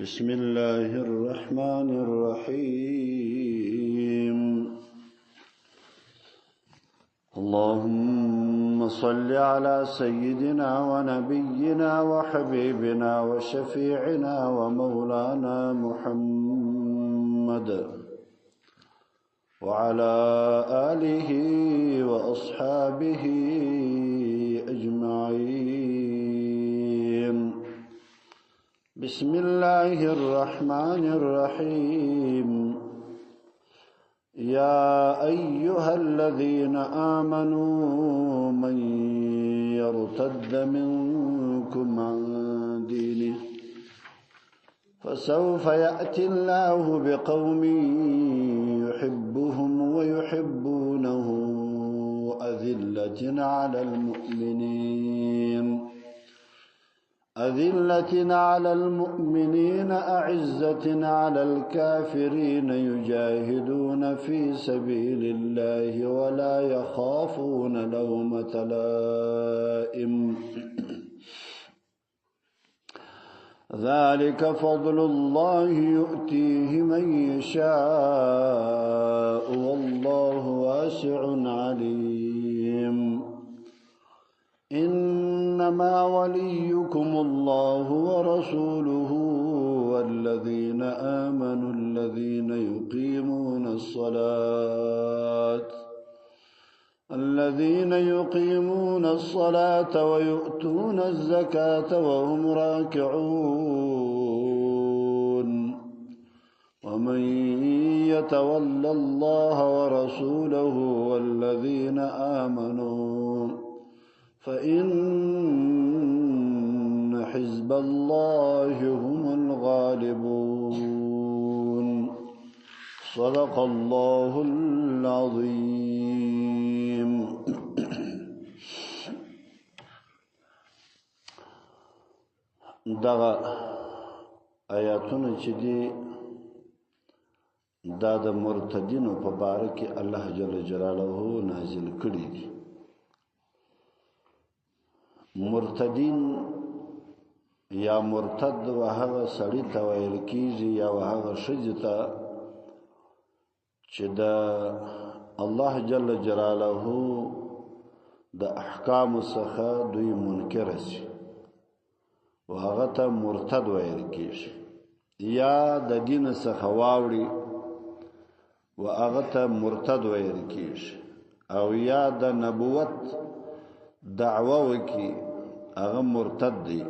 بسم الله الرحمن الرحيم اللهم صل على سيدنا ونبينا وحبيبنا وشفيعنا ومولانا محمد وعلى آله وأصحابه أجمعين بسم الله الرحمن الرحيم يا أيها الذين آمنوا من يرتد منكم عن دينه فسوف يأتي الله بقوم يحبهم ويحبونه أذلة على المؤمنين أعزة على الكافرين يجاهدون في سبيل الله ولا يخافون لومة لائم ذلك فضل الله يؤتيه من يشاء والله واسع عليم إنما وليكم الله ورسوله والذين آمنوا الذين يقيمون الصلاة ويؤتون الزكاة وهم راكعون ومن يتول الله ورسوله والذين آمنوا فإن حزب الله هم الغالبون صدق الله العظيم دغه آیاتونه چې دي دا د مرتدینو په باره کې الله جل جلاله نازل کړي دي. مرتدین یا مرتد و هغه سړی ته ویل کیږي یا هغه ښځې ته چې د الله جل جلاله د احکام څخه دوی منکر شي و هغه ته مرتد ویل کیږي، یا د دین څخه واوړي و هغه ته مرتد ویل کیږي، او یا د نبوت دعوه وکي هغه مرتد دی.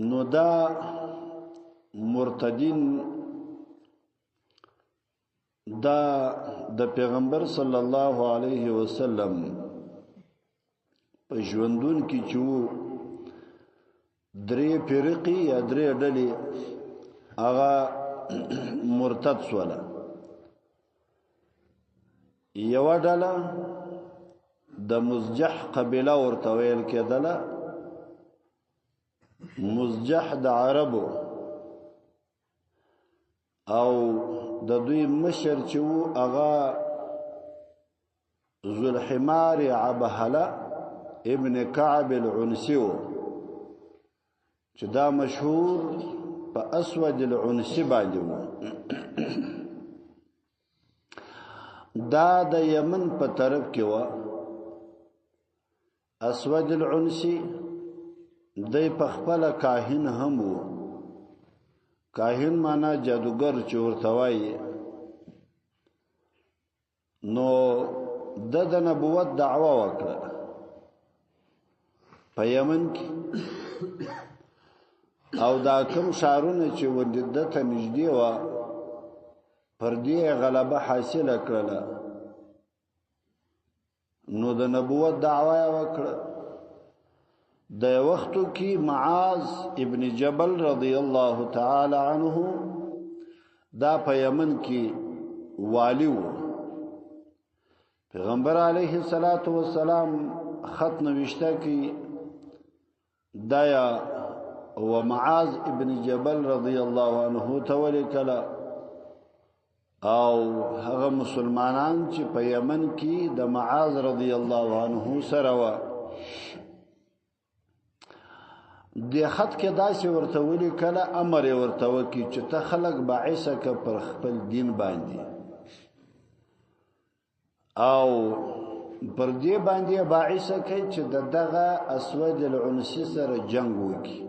نو دا مرتدین دا د پیغمبر صلی الله علیه وسلم په ژوندون کې چې درې فرقې یا درې ډلې هغه مرتد سوله. یو ډله د مزجح قبیله ورته ویل کېدله. مزجح د عربو او د دوی مشر چې وو هغه ذوالحمار عبهله ابن کعب العنسی و چې دا مشهور په اسود العنسی باندې و. دا د یمن په طرف کې و. اسود العنسی دی په خپل کاهن هم وو. کاهن معنا جادوګر چې ورته وایي. نو د نبوت دعوه وکړه په یمن کې، او دا کوم ښارونه چې ودته نږدې وه پر دې غلبه حاصله کړله. نو د نبوت دعوه وکړه. د وختو کې معاذ ابن جبل رضی الله تعالی عنه دا په یمن کې والی و. پیغمبر علیه الصلاۃ والسلام خط نوشته کې دایا و معاذ ابن جبل رضی الله عنه تولیکلا، او هغه مسلمانان چې په یمن کې د معاذ رضی الله عنه سره و د خط کې داسې ورته ویلي کله امر یې ورته وکړي چې ته خلک باعثه که پر خپل دین باندې او پر دې باندې باعثه کوي چې دغه اسود العنسی سره جنگ وکړي.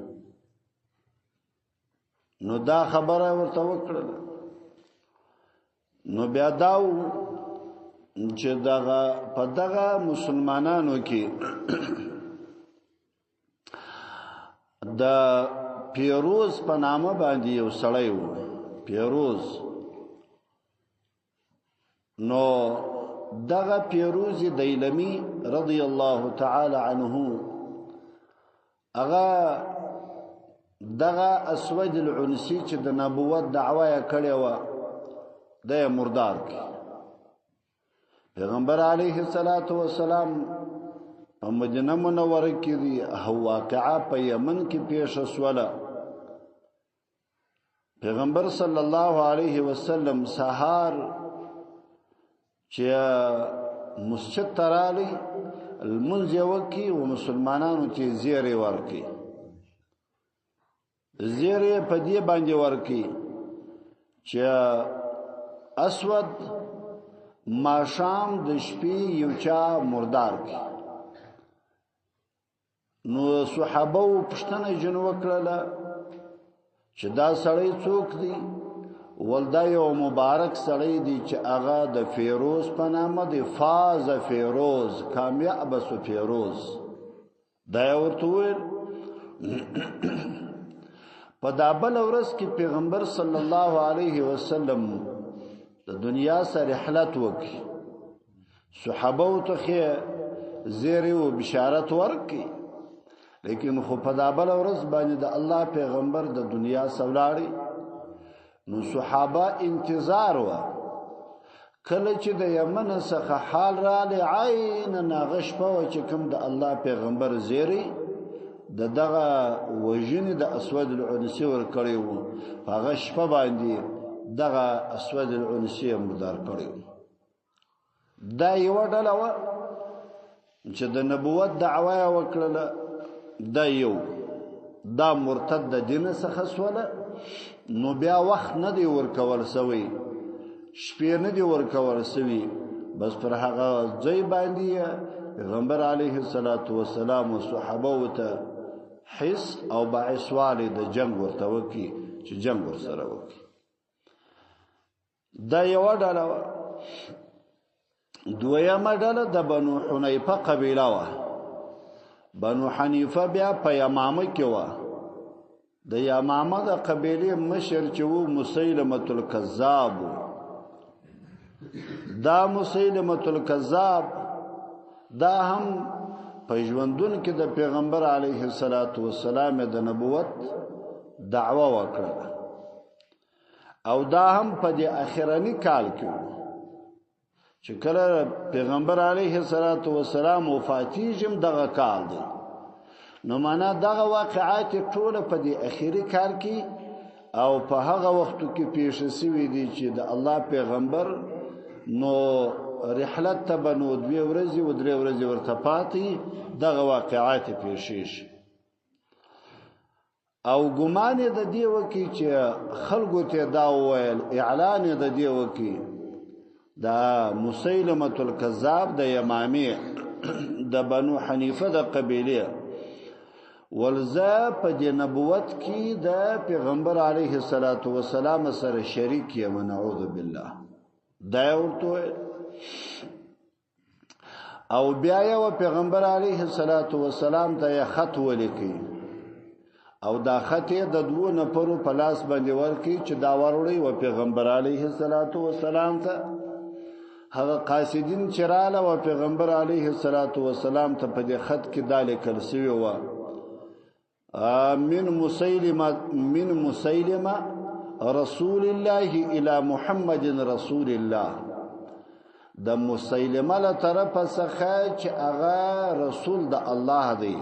نو دا خبره ورته وکړه. نو بیا داو چې په دغه مسلمانانو کې د پیروز په نامه باندې یو سړی و، پیروز. نو دغه پیروز دیلمی رضی الله تعالی عنه هغه دغه اسود العنسی چې د نبوت دعوه یې کړې وه د مردار کی. پیغمبر علیه الصلاۃ والسلام په مدینه منوره کې دی واقعه په یمن کې پیښ شوله. پیغمبر صلی الله علیه وسلم سحار چې مسجد ترالی المنځ وکي او مسلمانانو چې زیری ورکي، زیری په دې باندې ورکي چې اسود ماشام د شپې یو چا مردار کی. نو صحابه پښتنه جن وکړه چې دا سړی څوک دی؟ ولدا یو مبارک سړی دی چې هغه د فیروز په نامه دی، فاز فیروز، کامیاب سو فیروز. دا ورته ویل. په دا بل ورځ کې پیغمبر صلی الله علیه وسلم د دنیا سره رحلت وکړي، صحابه ته زیری او بشارت ورکړي. لیکن خو په دا بل ورځ باندې د الله پیغمبر د دنیا سولاړي. نو صحابه انتظار و کله چې د یمن څخه حال را لعین ناغش په چې کوم د الله پیغمبر زیری دغه وژنې د اسود العنسی ور کړی وو، هغه شپه باندې دغه اسود العنسی مردار کړی. دا یو ډله و چې د نبوت دعوه وکړه. دا یو دا مرتد د دین څخه سواله. نو بیا وخت نه دی ورکول سوی، شپې نه دی ورکول سوی، بس پر هغه ځای باندې پیغمبر علیه الصلاۃ والسلام او صحابه ته حس او باعث والی د جنگ ورته وکي چې جنگ ورسره وکي. دا یو ډله و. دویمه ډله د بنو حنیفه قبیله و. بنو حنیفه بیا په یمامه کې و. د یمامه د قبیله مشر چې وو مسیلمه الکذاب. دا مسیلمه الکذاب دا هم په ژوندون کې د پیغمبر علیه الصلاۃ والسلام د نبوت دعوه وکړه، او دا هم په دې اخرنی کال کې چې کله پیغمبر علیه الصلاۃ والسلام وفاتیږي دغه کال دی. نو معنا دغه واقعات ټول په دې اخیری کال کې او په هغه وخت کې پیښ شوي دي چې د الله پیغمبر نو رحلت ته بنو 2 ورځې و 3 ورځې ورته پاتې دغه واقعات پیښیږي. او ګمان د دې وکي چې خلکو ته دا ویل، اعلان د دې وکي دا مسیلمه الکذاب د یمامی د بنو حنیفه د قبیله ولزا په د نبوت کې د پیغمبر علیه الصلاۃ والسلام سره شریک یم، نعوذ بالله. دا ورته او بیا یو پیغمبر علیه الصلاۃ والسلام ته خط ولیکي، او دا خط د 2 نفرو په لاس باندې ورکي چې دا وروړي و پیغمبر علیه الصلاۃ والسلام ته. هغه قاصدین چراله و پیغمبر علیه الصلاۃ والسلام ته په دې خط کې داله کل سوی و من مسیلمه رسول الله الى محمد رسول الله. د مسیلمه له طرف څخه چې هغه رسول د الله دی،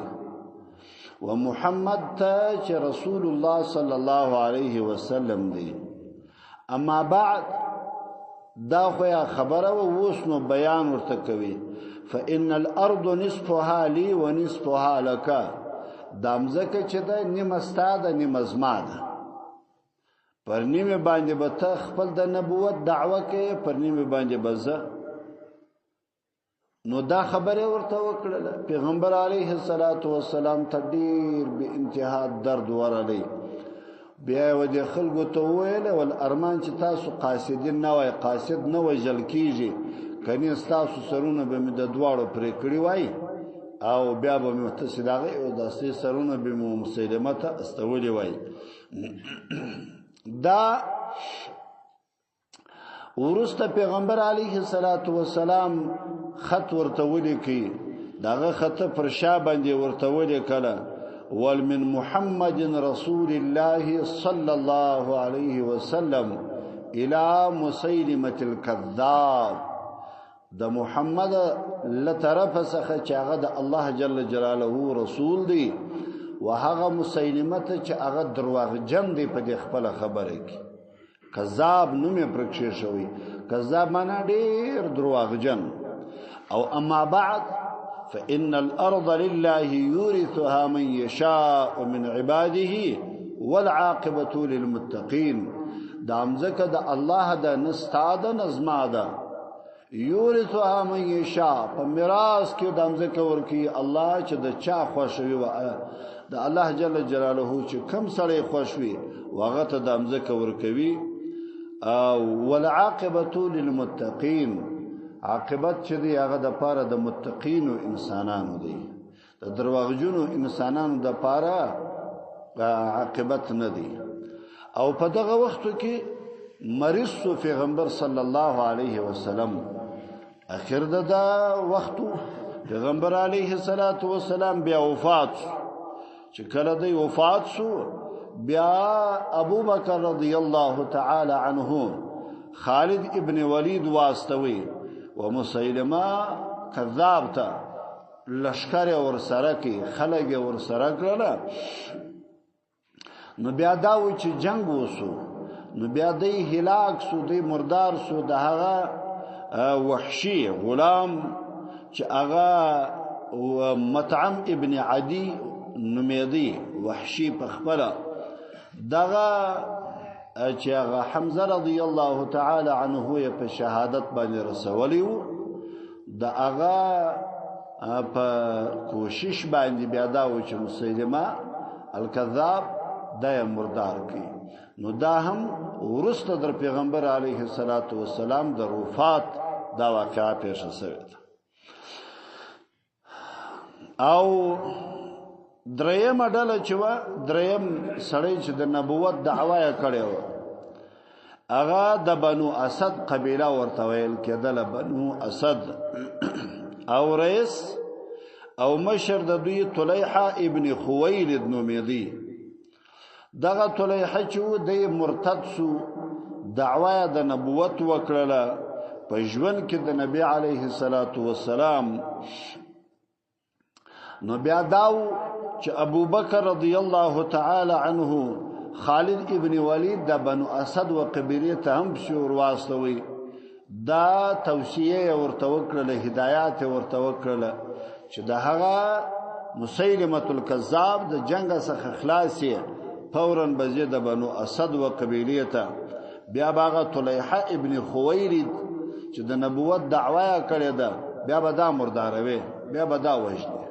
و محمد ته چې رسول الله صلی الله علیه وسلم دی. اما بعد دا خو خبره اوس نو بیان ورته کوي. فإن الأرض نصفها لي ونصفها لك. دا مځکه چې ده نیمه ستا ده نیمه زما ده. پر نیمه باندې به ته خپل د نبوت دعوه کوې، پر نیمه باندې به زه. نو دا خبره ورته وکړله. پیغمبر علیه السلام ته ډیر به انتها درد ورغلی. بیا و دې خلکو ته وویل ول ارمان چې تاسو قاصدین نه وای، قاصد نه وژل کیږي، کني تاسو سرونه به مې د دواړو پرې کړی وای او بیا به مې ته صداغه او داسې سرونه به مو مسلمه ته استولي وای. دا ورسته پیغمبر علیه السلام خط ورته ولیکي. داغه خط پر شا باندې ورته ولیکله وَمِن محمد رسول الله صلى الله عليه وسلم الى مسيلمة الكذاب. د محمد لطرف څخه چې هغه د الله جل جلاله رسول دی او هغه مسیلمه ته چې هغه درواغجن دی په دې خپل خبره کې. کذاب نومې پرکشه شوی. کذاب معنا ډیر درواغجن. او اما بعد فإن الأرض لله يورثها من يشاء من عباده والعاقبة للمتقين. دا مځکه د الله د نستاده نظما ده. یورثها من یشاء، په میراث کې د مځکه ورکی الله چې د چا خوښوي و د الله جل جلاله چې کم سړی خوښوي وغه ته د مځکه ورکوي. او والعاقبة للمتقين، عاقبت چې دی هغه د پاره د متقین او انسانانو دی. د درواغجنو انسانانو د پاره عاقبت نه دی. او په دغه وختو کې مریض پیغمبر صلی الله علیه وسلم اخر دا وختو پیغمبر علیه السلام بیا وفات. چې کله دی وفات شو بیا ابو بکر رضی الله تعالی عنه خالد ابن ولید واستوي و مسیلمه کذاب ته لشکر ور سره کی خلک ور سره کړل. نو بیا دا و چې جنگ وسو. نو بیا دی هلاک سو، دی مردار سو. د هغه وحشی غلام چې هغه مطعم ابن عدی نومیدی وحشی په خپل دغه چې هغه حمزه رضی الله تعالی عنه په شهادت باندې رسولی وو. د هغه په کوشش باندې بیا دا و چې مسیلمه الکذاب د مردار کی. نو دا هم ورسته در پیغمبر علیه السلام د وفات دا واقعا پیښ شوه. او دریم ډله چې و دریم سړی چې د نبوت دعوا یې کړې و هغه د بنو اسد قبیله ورته ویل کېدله. بنو اسد او رئیس او مشر د دوی طلیحه ابن خویلد نومیدی. دغه طلیحه چې و دی مرتد سو، دعوا د نبوت وکړله. په ژوند کې د نبی علیه السلام نو بیا داو چې ابو بکر رضی الله تعالی عنه خالد ابن ولید د بنو اسد و قبیله ته هم شور واستوي. دا توصیه ورته وکړه، هدایت ورته وکړه چې د هغه مسیلمه الکذاب د جنگ څخه خلاصي فورا بزید بنو اسد و قبیله ته. بیا باغه طلیحه ابن خویلد چې د نبوت دعوا کړې ده بیا به دا مرداروي، بیا به دا وجدي.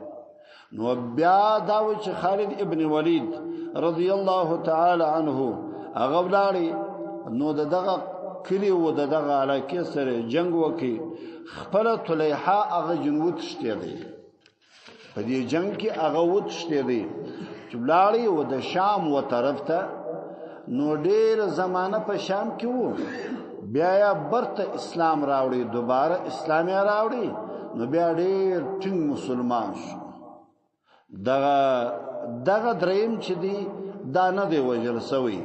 نو بیا دا و چې خالد ابن ولید رضی الله تعالی عنه هغه ولاړی. نو دغه کلی و دغه علاقه سره جنگ وکي. خپل طلیحه هغه جنوت شته دی په دې جنگ کې هغه وت شته دی چې ولاړی و د شام و طرف ته. نو ډیر زمانہ په شام کې وو. بیا برته اسلام راوړي، دوباره اسلام راوړي. نو بیا ډیر ټینګ مسلمان شو. دغه دریم چې دی دا نه دی وجل سوی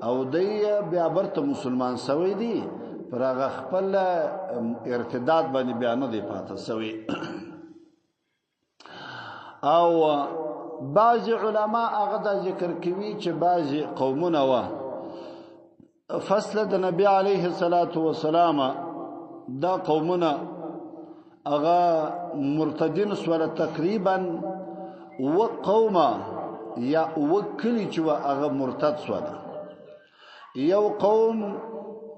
او دی بیا برته مسلمان سوی دی. پر هغه خپل ارتداد باندې بیا نه دی پاتې سوی. او بعض علما هغه دا ذکر کوي چې بعض قومونه و فصل د نبی علیه السلام دا قومونه هغه مرتدین سره تقریبا و قومه یا وکلی چې هغه مرتد شول. یو قوم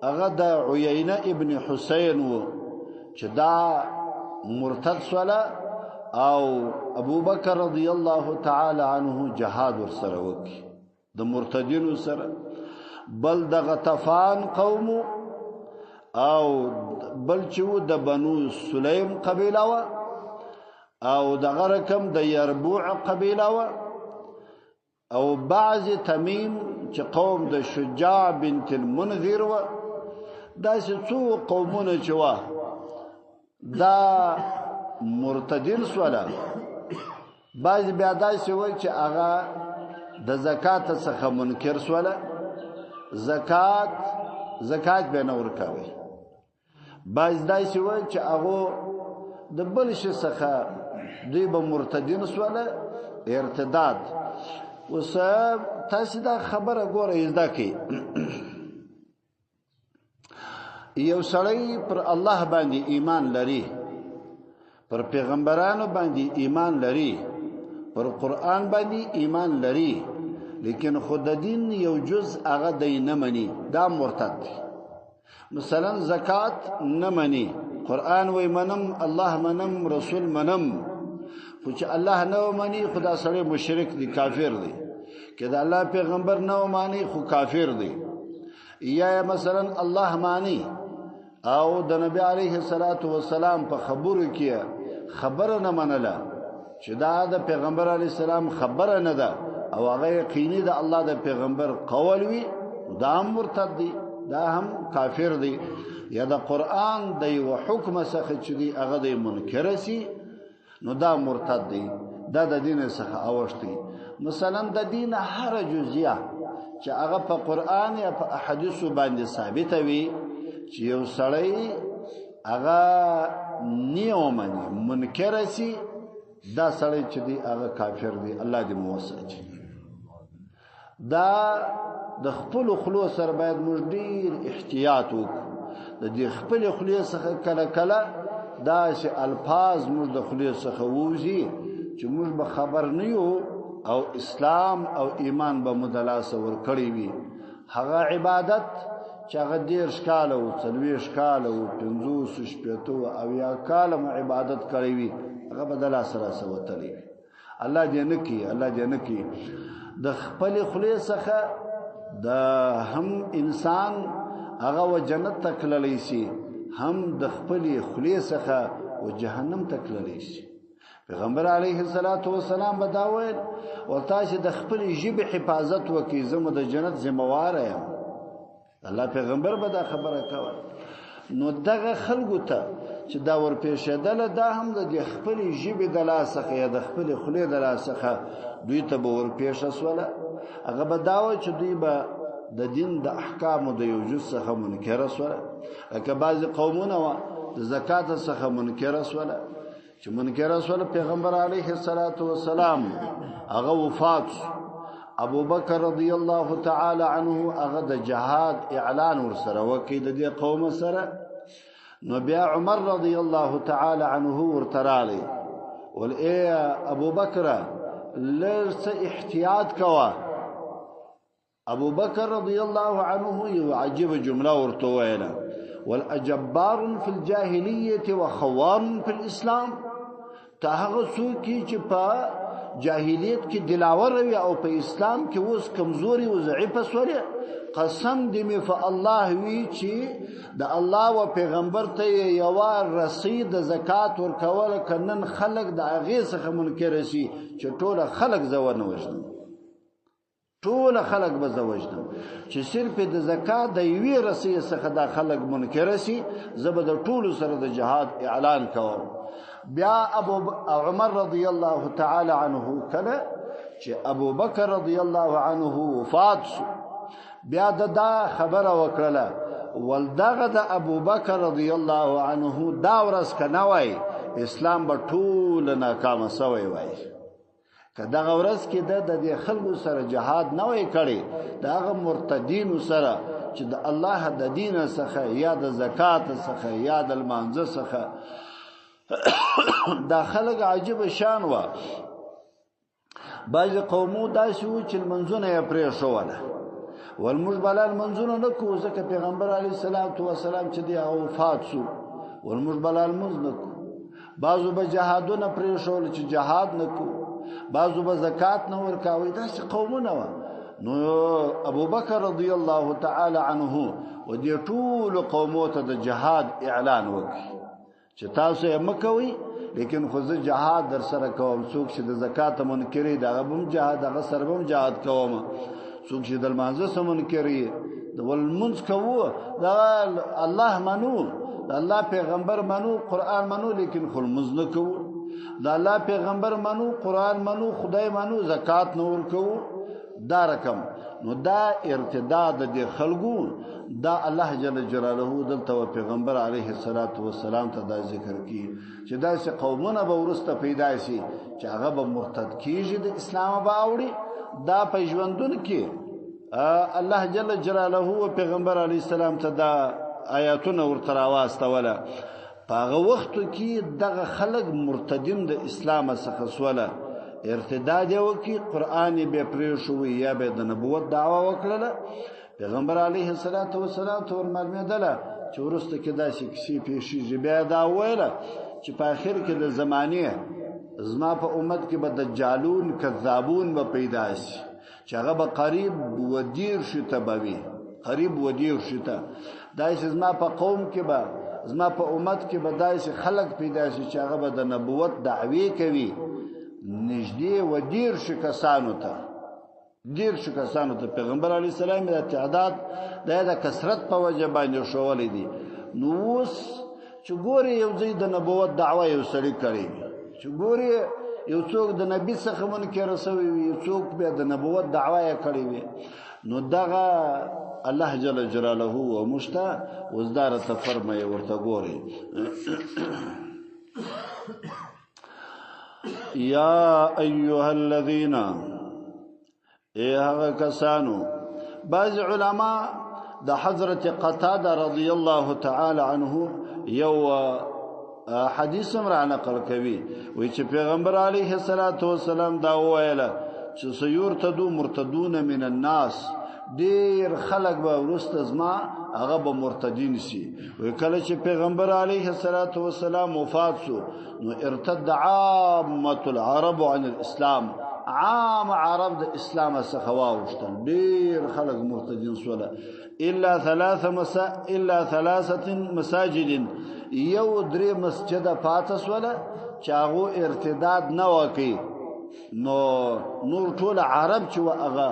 هغه د عیینه ابن حسین و چې دا مرتد شول او ابو بکر رضی الله تعالی عنه جهاد ورسره وکي د مرتدینو سره. بل د غطفان قوم او بل چې د بنو سلیم قبیله و او د غرکم د یربوع قبیله و او بعض تمیم چې قوم د شجاع بنت المنذر و. داسې څو قومونه چې و دا مرتدین سوله. بعض بیا داسې وایي چې هغه د زکات څخه منکر سوله، زکات به نه ورکوي. بعض داسې وایي چې هغه د بل شي څخه دوی به مرتدین سوله، ارتداد. اوس تاسو دا خبره ګوره زده کړئ. یو سړی پر الله باندې ایمان لري، پر پیغمبرانو باندې ایمان لري، پر قرآن باندې ایمان لري، لیکن خود دین یو جز هغه دی نه مني، دا مرتد دی. مثلا زکات نه مني، قرآن وی منم، الله منم، رسول منم، خو چې الله نه مني خدا سره مشرک دی، کافر دی. کله الله پیغمبر نه مانی خو کافر دی. یا مثلا الله مانی او د نبی علیه الصلاۃ والسلام په خبرو کې خبره نه منله چې دا د پیغمبر علیه السلام خبره نه ده او هغه یقیني د الله د پیغمبر قول وی، دا هم مرتد دی، دا هم کافر دی. یا د قرآن د یو حکم څخه چې دی هغه د منکر سي، نو دا مرتد دی، دا د دین څخه اوښتي. مثلا د دین هر جزئیه چې هغه په قرآن یا په احادیث باندې ثابت وي چې یو سړی هغه نیو مني، منکر سي، دا سړی چې دی هغه کافر دی. الله دې موسج. دا د خپل خلو سره باید موږ ډیر احتیاط وکړو. د دې خپل خلو څخه کله کله دا چې الفاظ موږ د خلو څخه ووزي چې موږ به خبر نه یو او اسلام او ایمان به مدلاسه ور کړی وي. هغه عبادت چې هغه 10 کال او 40 کال او 50 شپږ او یا کال عبادت کړی وي، هغه بدلا سره سوتلی. الله دې نکي، الله دې نکي. د خپل خلی څخه د هم انسان هغه و جنت تکللی شي، هم د خپل خلی څخه و جهنم تکللی شي. پیغمبر علیه الصلاۃ والسلام بداویل ورته چې د خپل جبه حفاظت وکي، زموږ د جنت ذمہوار یم. الله پیغمبر به دا خبره کوي. نو دغه خلکو ته چې دا ورپېښېدله، دا هم د خپل جبه د لاسخه یا د خپل خلی د لاسخه دوی ته به ورپېښه سوله. هغه به دا وایي چې دوی به د دین د احکامو د یو جز څخه منکر سوله. لکه بعضې قومونه د زکات څخه منکر سوله چې منکر سوله. پیغمبر علیه الصلاۃ والسلام هغه وفات شو. ابو بکر رضی الله تعالی عنه هغه د جهاد اعلان ورسره وکړي د دې قوم سره. نو بیا عمر رضی الله تعالی عنه ورترالی ول ای ابو بکر لرس احتیاط کوا. ابو بکر رضی الله عنه یو عجیب جمله ورته ویله، والاجبار فی الجاهلیه وخوار فی الاسلام. ته هغه څوک چې په جاهلیت کې دلاور وي او په اسلام کې اوس کمزوري او ضعیف سوري، قسم دې می په الله وی چې د الله او پیغمبر ته یو رسید زکات ورکول کنن خلق د اغه څخه منکر شي چې ټول خلق زور نه وژني، ټول خلق به زوجنم چې صرف د زکات د یوې رسید څخه د خلق منکر شي، زبر د ټول سره د جهاد اعلان کوم. بیا ابو عمر رضی الله تعالی عنه کله چې ابو بکر رضی الله عنه وفات شو، بیا دا خبره وکړه ولدغه د ابو بکر رضی الله عنه دا ورس کنه وای اسلام به ټول ناکام سوی وای. کدا غورس کې د خلکو سره جهاد نه وای کړي، دا مرتدین سره چې د الله د دین څخه یا د زکات څخه یا د المانزه څخه دا خلک عجیب شان و. بعض قومو داسې و چې منځونه یې پرېښوله والموږ بلال منځونه نه کوو ځکه پیغمبر علیه السلام چې دی هغه وفات شو والموږ بلال منځ نه کوو بعضو به جهادونه پرېښول چې جهاد نه کوو بعضو به زکات نه ورکوي داسې قومونه وه نو ابوبکر رضی الله تعالی عنه و دې ټولو قومو ته د جهاد اعلان وکړي چې تاسو یې مه کوئ لیکن خو زه جهاد در سره کوم څوک چې د زکات منکري دغه هم جهاد هغه سره هم جهاد کوم څوک چې د لمانځه سره منکري والمنځ کوو دا الله منو د الله پیغمبر منو قرآن منو لیکن خو المنځ نه کوو د الله پیغمبر منو قرآن منو خدای منو زکات نه ورکوو دا رقم نو دا ارتداد د خلقو دا الله جل جلاله دلته پیغمبر علیه السلام ته دا ذکر کی چې دا سه قومونه به ورسته پیدا شي چې هغه به مرتد کیږي د اسلام به اوړي دا په ژوندون کې الله جل جلاله او پیغمبر علیه السلام ته دا آیاتونه ورته راوستوله پاغه وخت کې دغه خلق مرتدین د اسلام څخه سواله ارتداد یو کی قرآن به پریښوي یا به د نبوت دعوا وکړه پیغمبر علیه الصلاۃ والسلام تور مرمدله چې ورسته کې داسې کسی پیشي بیا دا ویله چې په اخر کې د زمانه زما په امت کې به دجالون کذابون به پیدا شي چې هغه به قریب ودیر شته بوي قریب ودیر شته داسې زما په قوم کې به زما په امت کې به داسې خلق پیدا شي چې هغه به د نبوت دعوی کوي نږدې و دیر شکسانو ته پیغمبر علی السلام د تعداد د کثرت په وجه باندې شوولې دي نو اوس چې ګوري یو ځای د نبوت دعوه یو سړی کوي چې ګوري یو څوک د نبی څخه منکر شوی وي څوک به د نبوت دعوه یې کړی وي نو دغه الله جل جلاله او مشتا وزدار ته فرمایي ورته ګوري یا ایها الذین هغه کسانو بعض علما د حضرت قتاده رضی الله تعالی عنه یو حدیث را نقل کوي وی چې پیغمبر علیه السلام دا ویله چې سيرتدو مرتدون من الناس ډیر خلق به ورست ازما هغه به مرتدین شي وی کله چې پیغمبر علیه السلام وفات شو نو ارتد عامه العرب عن الاسلام عام عرب د اسلام څخه واوښتل ډیر خلق مرتدین شول الا ثلاثه مساجد یو درې مسجد پاتس ولا چاغو ارتداد نه وکي نو نور ټول عرب چې هغه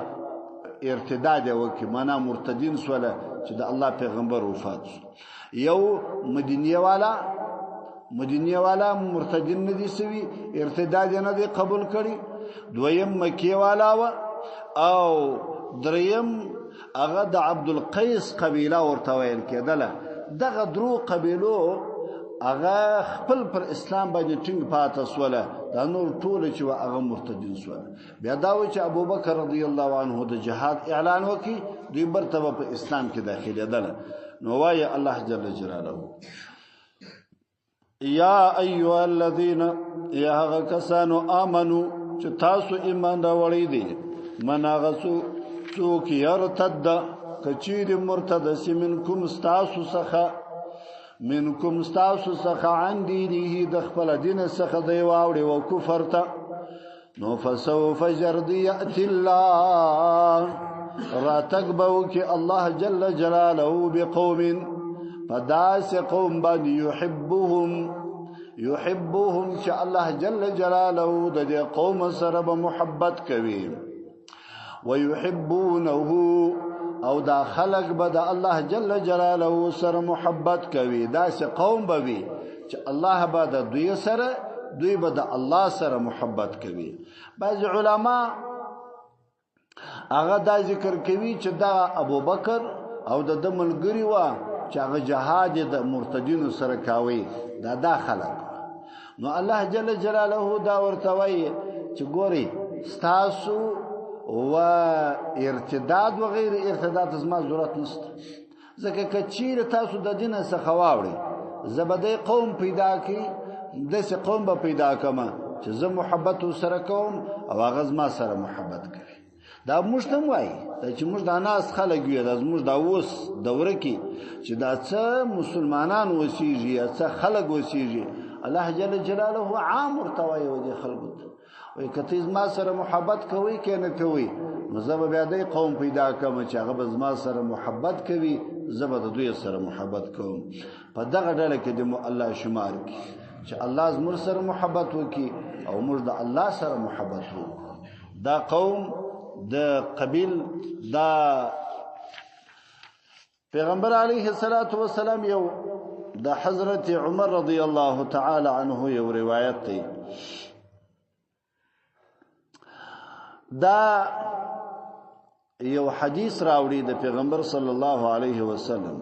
ارتداد وکي معنا مرتدین سوله چې د الله پیغمبر وفات یو مدینه والا مرتدین نه دي سوي ارتداد نه دي قبول کړي دویم مکی والا او دریم هغه د عبد القیس قبیله ورته ویل کېدله دغه درو قبیلو هغه خپل پر اسلام باندې ټینګ پاتې سوله دا نور ټول چې هغه مرتدین سوله بیا دا و چې ابوبکر رضی الله عنه د جهاد اعلان وکي دوی برتبه په اسلام کې داخلي دله نو وای الله جل جلاله یا ایها الذین یا هغه کسانو امنو چې تاسو ایمان راوړی دي مناغسو څوک يرتد کچیر مرتد منکم استاسو څخه عن دینه د خپل دین څخه دی واوړي او کفر ته نو فسوف جردی یأتی الله راتقبو کی الله جل جلاله بقوم فداس قوم باندې يحبهم چې الله جل جلاله د قوم سره محبت کوي ويحبونه او دا خلق به د الله جل جلاله سره محبت کوي دا سه قوم به وي چې الله به د دوی سره دوی به د الله سره محبت کوي بعض علما هغه دا ذکر کوي چې دا ابوبکر او د ملګری و چې هغه جهاد د مرتدینو سره کوي دا خلق نو الله جل جلاله دا ورته وایي چې ګوري ستاسو و ارتداد و غیر ارتداد زما ضرورت نشته ځکه کچیر تاسو د دین څخه واوړي زبده قوم پیدا کی دسه قوم به پیدا کما چې زه محبت سره کوم او هغه زما سره محبت کوي. دا موږ ته وایي چې موږ د ناس خلک یو د موږ د اوس دوره کې چې دا څه مسلمانان وسیږي څه خلک وسیږي الله جل جلاله عام ورتوي ودي خلکو وي کته زما سره محبت کوي کنه کوي نو زه به بیا د قوم پیدا کوم چې هغه زما سره محبت کوي زه به د دوی سره محبت کوم. په دغه ډله کې د الله شمار کی چې الله زموږ سره محبت وکي او موږ د الله سره محبت وکړو. دا قوم د قبیل دا پیغمبر علیه الصلاة والسلام یو د حضرت عمر رضی الله تعالی عنه یو روایت دی. دا یو حدیث راوړي د پیغمبر صلی الله علیه وسلم.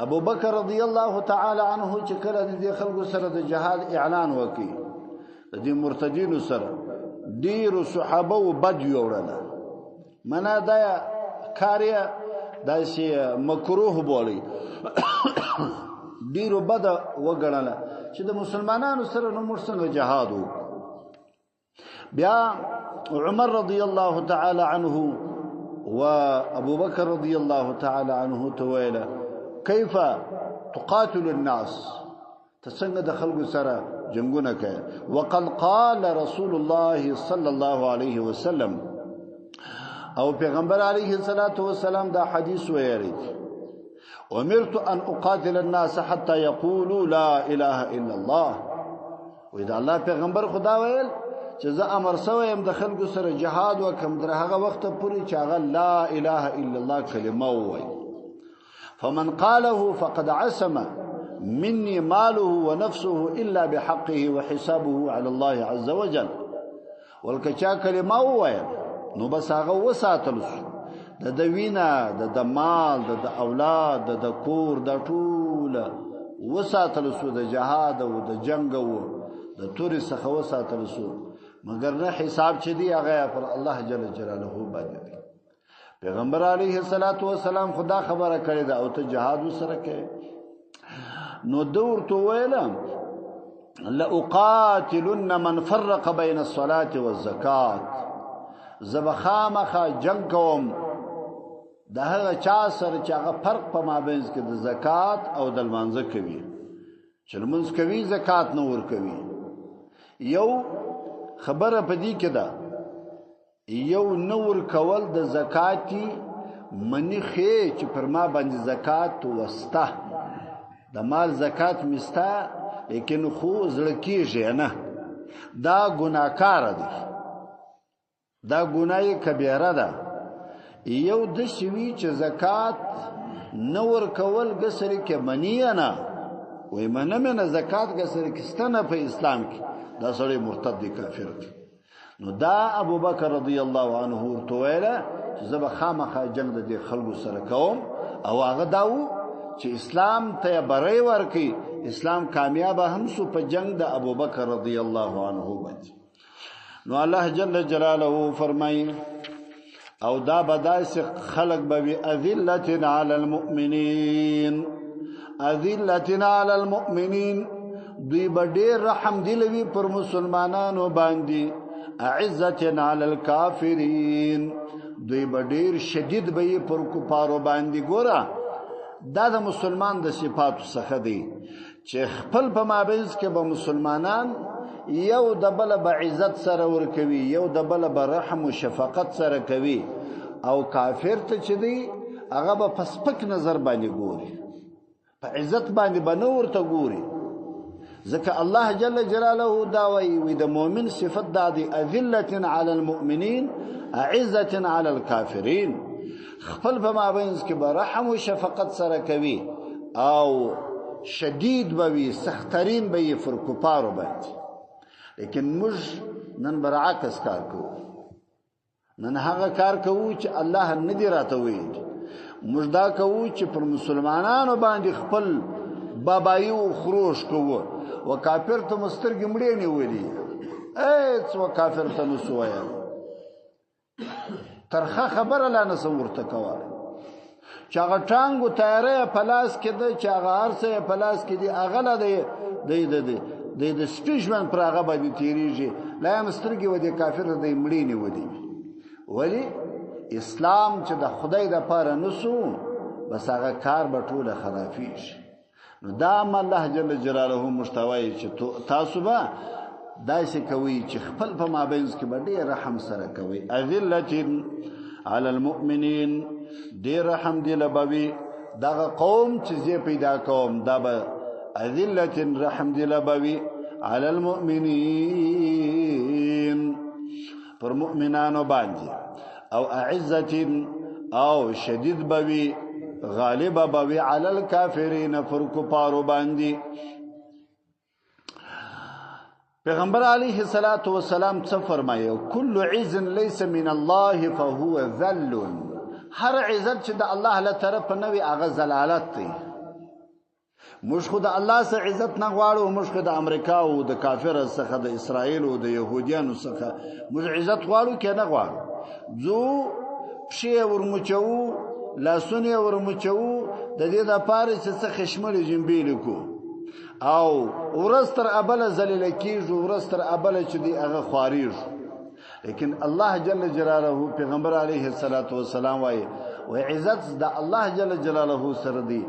ابو بکر رضی الله تعالی عنه چې کله د خلکو سره د جهاد اعلان وکړي د مرتدینو سره ډیر صحابه او بد یوړل منا دا کاریه دا شی مکروه بولی ډیر بد وګڼل چې د مسلمانانو سره نو مرسنګ جهاد وکړي. بیا عمر رضی الله تعالی عنه و ابو بکر رضی الله تعالی عنه تویله كيف تقاتل الناس تسنگ دخل سره جنگونه کوي. وقد قال رسول الله صلى الله عليه وسلم او پیغمبر علیه الصلاة والسلام دا حدیث ویری امرت ان اقاتل الناس حتى يقولوا لا اله الا الله. واذا الله پیغمبر خدا ویل چې زه امر سویم د خلکو سره جهاد وکم در هغه وخت پورې چې هغه لا اله الا الله کلمه وایي. فمن قاله فقد عصم مني ماله ونفسه إلا بحقه وحسابه على الله عز وجل. والکچا کلمه وایي نو بس هغه وساتل د وینا د مال د اولاد د کور د ټول وساتل سو د جهاد او د جنگ او د توري څخه وساتل سو مگر نه حساب چي دی هغه پر الله جل جلاله باندې. پیغمبر علیه الصلاة والسلام خدا خبره کړی دا او ته جهاد وسره کوي نو دور تو ویلم لأقاتلن من فرق بين الصلاة والزکات. زبخامخ جنگ کوم د هغه چا سره چې هغه فرق په مابین کې د زکات او د لمانځه کوي چې لمونځ کوي زکات نه ور کوي. یو خبره پدې کې ده یو نور کول د زکاتی منی خې چې پر ما باندې زکات وسته د مال زکات مستا لیکن خو زړه کېږي نه دا ګناکار دی دا ګنای کبیره ده. یو د شوی چې زکات نور کول غسر کې منی نه وای منه زکات غسر کې ستنه په اسلام کې دا سړی مرتد دی کافر دی. نو دا ابو بکر رضی الله عنه تویله زب خامخه جنگ د خلکو سره کوم او هغه داو چې اسلام ته بری ورکی اسلام کامیاب هم سو په جنگ د ابو بکر رضی الله عنه باندې. نو الله جل جلاله فرمایي او دا بدایس خلق به اذلتنا علی المؤمنین اذلتنا علی المؤمنین دوی بډیر رحم دلوي پر مسلمانانو باندې اعزتنا علی الکافرین دوی بډیر شدید به پر کفارو باندې. ګوره دا د مسلمان د صفاتو څخه دی چې خپل په مابین کې به مسلمانان یو د بل به عزت سره ور کوي یو د بل به رحم او شفقت سره کوي او کافر ته چې دی هغه به پسپک نظر باندې ګوري په عزت باندې بنور ته ګوري. ځکه الله جل جلاله دا وی د مؤمن صفت دا دی اذلة علی المؤمنین اعزة علی الکافرین. خپل په مابین کې به رحم او شفقت سره کوي او شدید به وي سخترین به یې پر کفارو باندې. لیکن موږ نن برعکس کار کوو نن هغه کار کوو چې الله نه دی راته ویل موږ دا کوو چې پر مسلمانانو باندې خپل بابایو خروش کوو و کافر ته مسترګې مړې نه ولي اې څو کافر ته نو سویا ترخه خبره لا نسورته کوي چې هغه ټانګو تیارې پلاس کې د چې هغه ارسه پلاس کې دی اغله دی د سپي ژوند پر هغه باندې تیریږي لا هم سترګې و د کافر د مړی نه ودی ولی اسلام چې د خدای د پاره نسو بس هغه کار به ټوله خرافي شي نو دا الله جل جلاله مشتوي چې تاسو به داسې کوي چې خپل په مابین کې به ډېر رحم سره کوي اذلتن علی المؤمنین ډېر رحم دی لبوي دغه قوم چې زی پیدا کوم دا به اذلتن رحم دی لبوي علی المؤمنین پر مؤمنانو باندې او اعزتن او شدید بوي غالب بوي علی الکافرین پر کفارو باندې پیغمبر علیه الصلاۃ والسلام څه فرمایو کل عز ليس من الله فهو ذل هر عزت چې د الله له طرف نه وي هغه ذلالت دی موږ خو د الله سره عزت نه غواړو موږ خو د امریکا او د کافر څخه د اسرائیل او د يهوديانو څخه موږ عزت غواړو کې نه غواړو زو پښې ورمچو لاسونه ورمچو د دې د پاره چې څه خشمل جنبیل کو او ورستر ابل ذلیل کیږي ورستر ابل چې دی هغه خارج لیکن الله جل جلاله پیغمبر علیه الصلاۃ والسلام وای عزت د الله جل جلاله سره دی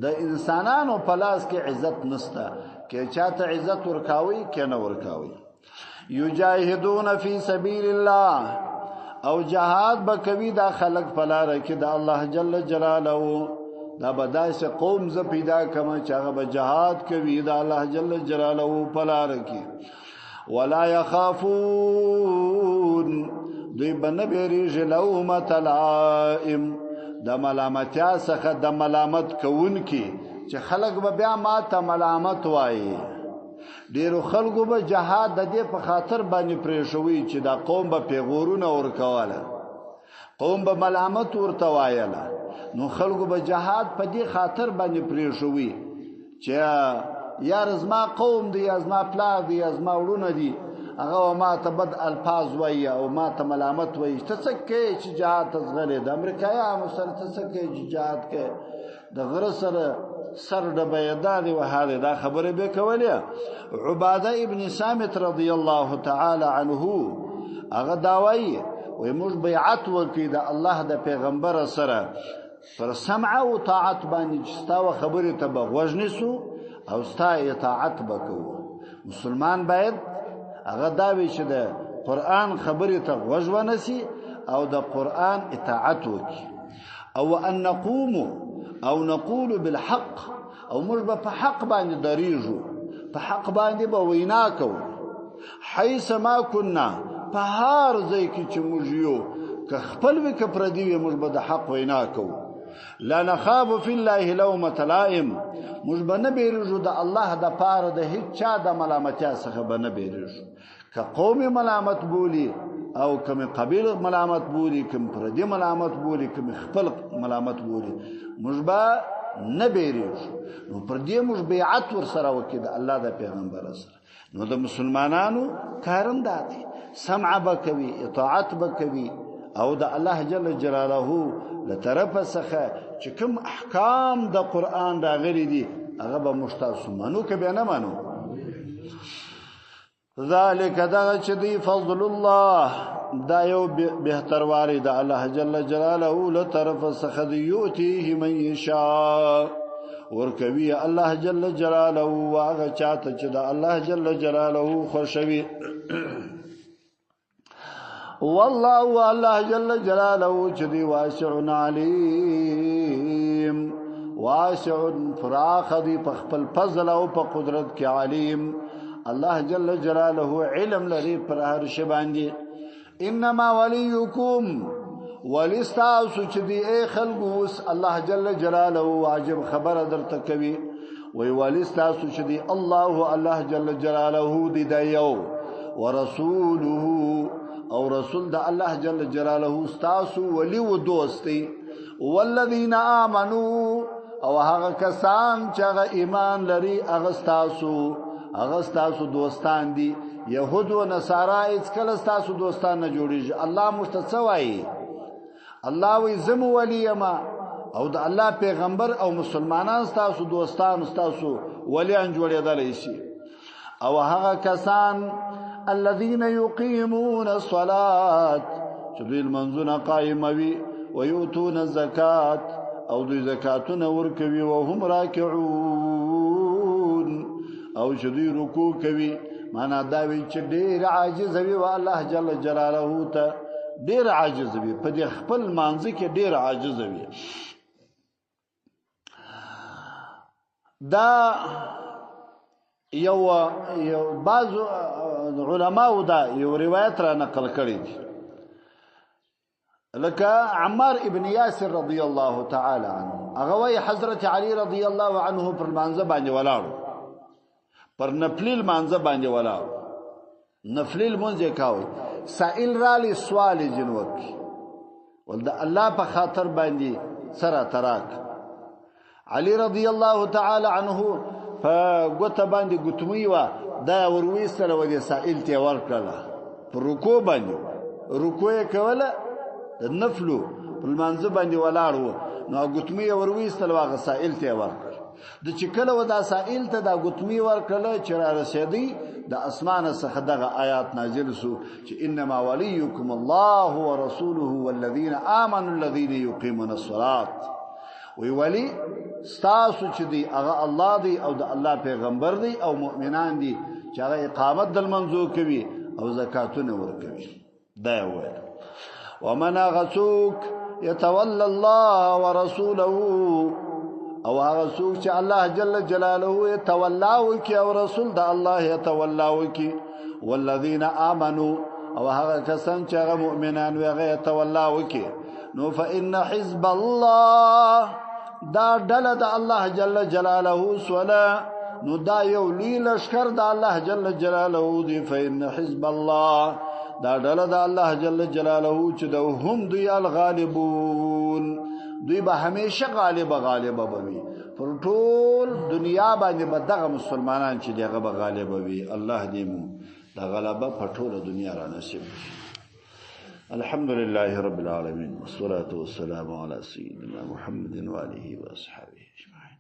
د انسانانو په لاس کې عزت نسته کې چاته عزت ورکاوي کې نه ورکاوي یجاهدون فی سبیل الله او جهاد بکوي دا خلق پلاره کې د الله جل جلاله دا بدایس قوم ز پیدا کما چې هغه به جهاد کوي د الله جل جلاله پلاره کې ولا يخافون دوی بنبری جلومت لائم د ملامتیا څخه د ملامت کوون کې چې خلق به بیا ما ته ملامت وایي ډیرو خلکو به جهاد د دې په خاطر باندې پریښوي چې دا قوم به پیغورونه ورکواله قوم به ملامت ورته وایله نو خلکو به جهاد په دې خاطر باندې پریښوي چې یا زما قوم دی یا زما پلار دی یا زما ورونه دي هغه ما ته بد الفاظ وایي او ما ته ملامت وایي ته څه کې چې جهاد تزغلې د امریکایانو سره ته څه کې چې جهاد کې د غره سره سر د بيداد و حاله دا خبره به کولې عباده ابن صامت رضی الله تعالی عنه هغه داوی وي موږ بیعت وکړو د الله د پیغمبر سره پر سمع او طاعت باندې چستاو خبره ته بغوژنسو او ستا اطاعت وکړو مسلمان باید هغه داوی چې د قران خبره ته غوژونسي او د قران اطاعت وکړي او ان نقوم او نقول بالحق او موږ په حق باندې دریجو په حق باندې به وینا کوو حيث ما كنا په هر ځای کې چې موږ یو که خپل وک پر دی موږ به د حق وینا کوو لا نخاف في الله لومة لائم موږ به نه بیرجو د الله د پاره د هیڅ چا د ملامتیا څخه به نه بیرجو که قوم ملامت بولی او کوم قبیل ملامت بولی کوم پردی ملامت بولی کوم خپل ملامت بولی موږ به نه بیریږو نو پردی موږ بیعت ور سره وکړو د الله د پیغمبر سره نو د مسلمانانو کارم داتي سمع بکوي اطاعت بکوي او د الله جل جلاله له طرفه څخه چې کوم احکام د قران راغلي دي هغه به مشتاق منو کې به نه منو ذالک دا چې دی فضل الله دا یو بهتر واری د الله جل جلاله له طرف څخه دی یوتیه من یشاء ورکوي الله جل جلاله واغه چاته چې د الله جل جلاله خوشوي والله الله جل جلاله چې دی واسع علیم واسع فراخ دی په خپل فضل او په قدرت کې علیم الله جل جلاله علم لري پر هر شی باندې انما وليكم ولستاسو چې دی اي خلقوس الله جل جلاله واجب خبر درته کوي وی ولستاسو چې دی الله جل جلاله دی دایو ورسوله او رسول د الله جل جلاله استاسو ولی و دوستي والذین آمنوا او هغه کسان چې هغه ایمان لري هغه استاسو دوستان دي يهود و نصارا هیڅ کله استاسو دوستان نه جوړیږي الله مستڅوي الله وی زم ولیما او د الله پیغمبر او مسلمانان استاسو دوستان استاسو ولیان جوړیدل شي او هغه کسان الذين يقيمون الصلاة چې دوی منځونه قائموي ويؤتون الزکات او دوی زکاتونه ورکوي وهم راکعون او چې دوی رکوع کوي معنا دا وی چې ډیر عاجز وي او الله جل جلاله ته ډیر عاجز وي په دې خپل مانځ کې ډیر عاجز وي دا یو بعض علماء دا یو روایت را نقل کړی دي لکه عمار ابن یاسر رضی الله تعالی عنه هغه وی حضرت علی رضی الله عنه پر مانځ باندې ولاړو پر نفلیل مانځ باندې ولاړو نفلیل مونږه کاوه سائل رالی سوال جنوک ولدا الله په خاطر باندې سره تراک علی رضی الله تعالی عنه فغوته باندې ګتمی و دا وروي سره ودی سائل ته ورکړه پر رکوع باندې رکوع کوله نفلو په منځ باندې ولاړو نو ګتمی وروي سره واغ سائل ته ورکړه د چې کله ودا سائل ته دا ګتمی ورکړه چې را رسیدي د اسمان څخه دغه آیات نازل شو چې انما وليكم الله ورسوله والذين آمنوا الذين يقيمون الصلاة وی ولی ستاسو چې دی هغه الله دی او د الله پیغمبر دی او مؤمنان دی چې هغه اقامت د منځو کوي او زکاتونه ورکوي دا وایي ومن غسوک يتولى الله ورسوله او هغه څوک چې الله جل جلاله يتولاو کی او رسول د الله يتولاو کی والذین آمنوا او هغه کسان چې هغه مؤمنان وي هغه يتولاو کی نو فإن حزب الله دا ډله د الله جل جلاله سولا نو دا یو لوی لشکر د الله جل جلاله دی فإن حزب الله دا ډله د الله جل جلاله چې د هم دوی الغالبون دوی به همیشه غالب بوي پر ټول دنیا باندې به دغه مسلمانان چې دغه به غالب وي الله دې مو د غلبه په ټول دنیا را نصیب الحمد لله رب العالمين والصلاة والسلام على سيدنا محمد وآله وأصحابه أجمعين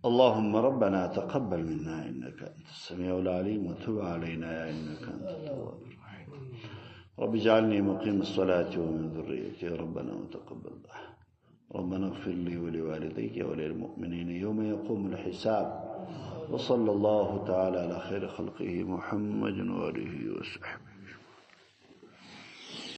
اللهم ربنا تقبل منا إنك أنت السميع العليم وتب علينا إنك أنت التواب الرحيم رب اجعلني مقيم الصلاة ومن ذريتي ربنا وتقبل دعاء ربنا اغفر لي ولوالدي وللمؤمنين يوم يقوم الحساب وصلى الله تعالى على خير خلقه محمد وآله وصحبه